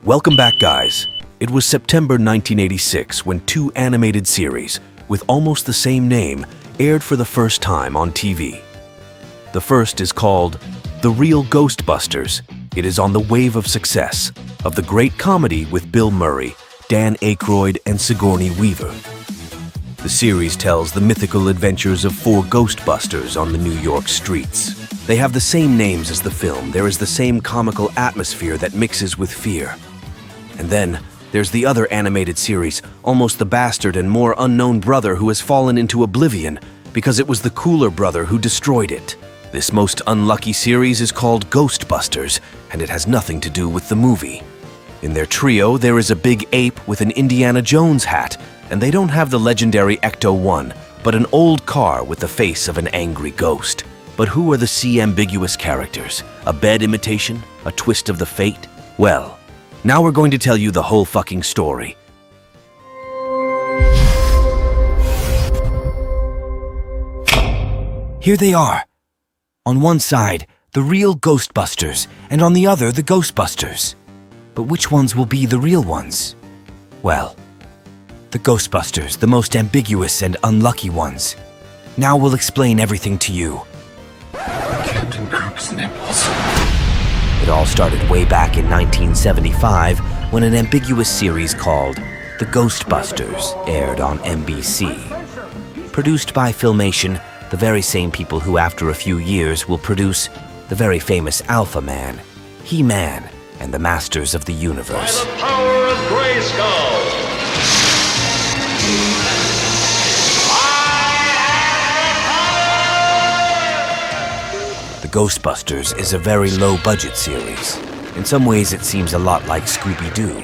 Welcome back, guys. It was September 1986 when two animated series, with almost the same name, aired for the first time on TV. The first is called The Real Ghostbusters. It is on the wave of success of the great comedy with Bill Murray, Dan Aykroyd, and Sigourney Weaver. The series tells the mythical adventures of four Ghostbusters on the New York streets. They have the same names as the film. There is the same comical atmosphere that mixes with fear. And then there's the other animated series, almost the bastard and more unknown brother who has fallen into oblivion because it was the cooler brother who destroyed it. This most unlucky series is called Ghostbusters, and it has nothing to do with the movie. In their trio, there is a big ape with an Indiana Jones hat, and they don't have the legendary Ecto-1, but an old car with the face of an angry ghost. But who are the C-ambiguous characters? A bed imitation? A twist of the fate? Well, now we're going to tell you the whole fucking story. Here they are. On one side, the real Ghostbusters, and on the other, the Ghostbusters. But which ones will be the real ones? Well, the Ghostbusters, the most ambiguous and unlucky ones. Now we'll explain everything to you. Captain Kirk's nipples. It all started way back in 1975 when an ambiguous series called The Ghostbusters aired on NBC. Produced by Filmation, the very same people who after a few years will produce the very famous Alpha Man, He-Man, and the Masters of the Universe. By the power of Grayskull! The Ghostbusters is a very low-budget series. In some ways, it seems a lot like Scooby-Doo.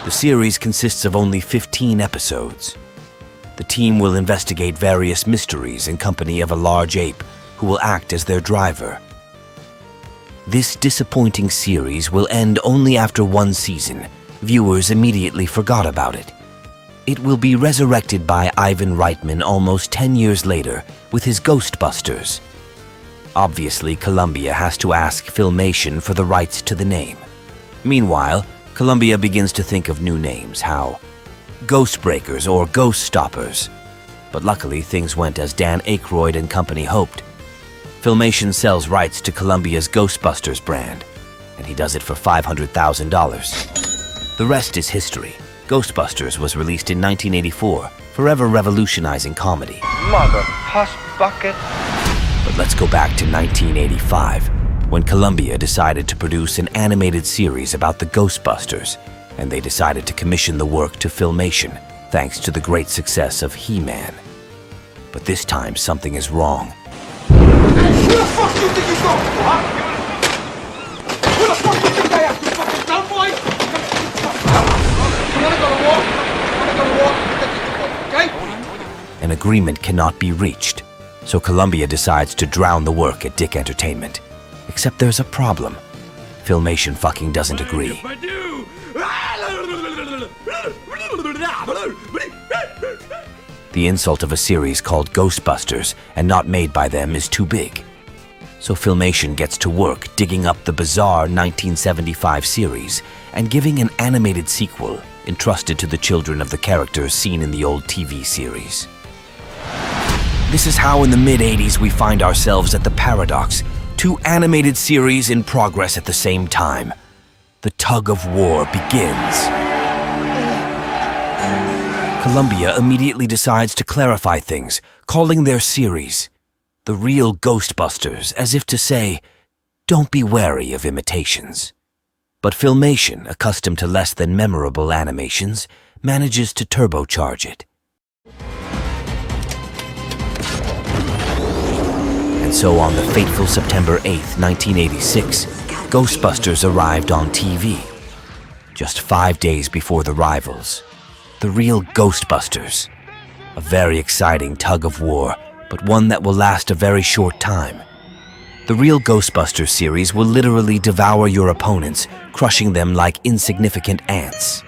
The series consists of only 15 episodes. The team will investigate various mysteries in company of a large ape who will act as their driver. This disappointing series will end only after one season. Viewers immediately forgot about it. It will be resurrected by Ivan Reitman almost 10 years later with his Ghostbusters. Obviously, Columbia has to ask Filmation for the rights to the name. Meanwhile, Columbia begins to think of new names, how Ghostbreakers or Ghost Stoppers. But luckily, things went as Dan Aykroyd and company hoped. Filmation sells rights to Columbia's Ghostbusters brand, and he does it for $500,000. The rest is history. Ghostbusters was released in 1984, forever revolutionizing comedy. Mother hush bucket. But let's go back to 1985, when Columbia decided to produce an animated series about the Ghostbusters, and they decided to commission the work to Filmation, thanks to the great success of He-Man. But this time, something is wrong. Who the fuck do you think you're going for, huh? Who the fuck do you think I am, you fucking dumb boy? You wanna go to war? Okay? An agreement cannot be reached, so Columbia decides to drown the work at Dick Entertainment. Except there's a problem. Filmation fucking doesn't agree. The insult of a series called Ghostbusters and not made by them is too big. So Filmation gets to work digging up the bizarre 1975 series and giving an animated sequel entrusted to the children of the characters seen in the old TV series. This is how in the mid-80s we find ourselves at the paradox. Two animated series in progress at the same time. The tug of war begins. Columbia immediately decides to clarify things, calling their series The Real Ghostbusters, as if to say, don't be wary of imitations. But Filmation, accustomed to less than memorable animations, manages to turbocharge it. And so on the fateful September 8th, 1986, Ghostbusters arrived on TV. Just 5 days before the rivals. The Real Ghostbusters. A very exciting tug of war, but one that will last a very short time. The Real Ghostbusters series will literally devour your opponents, crushing them like insignificant ants.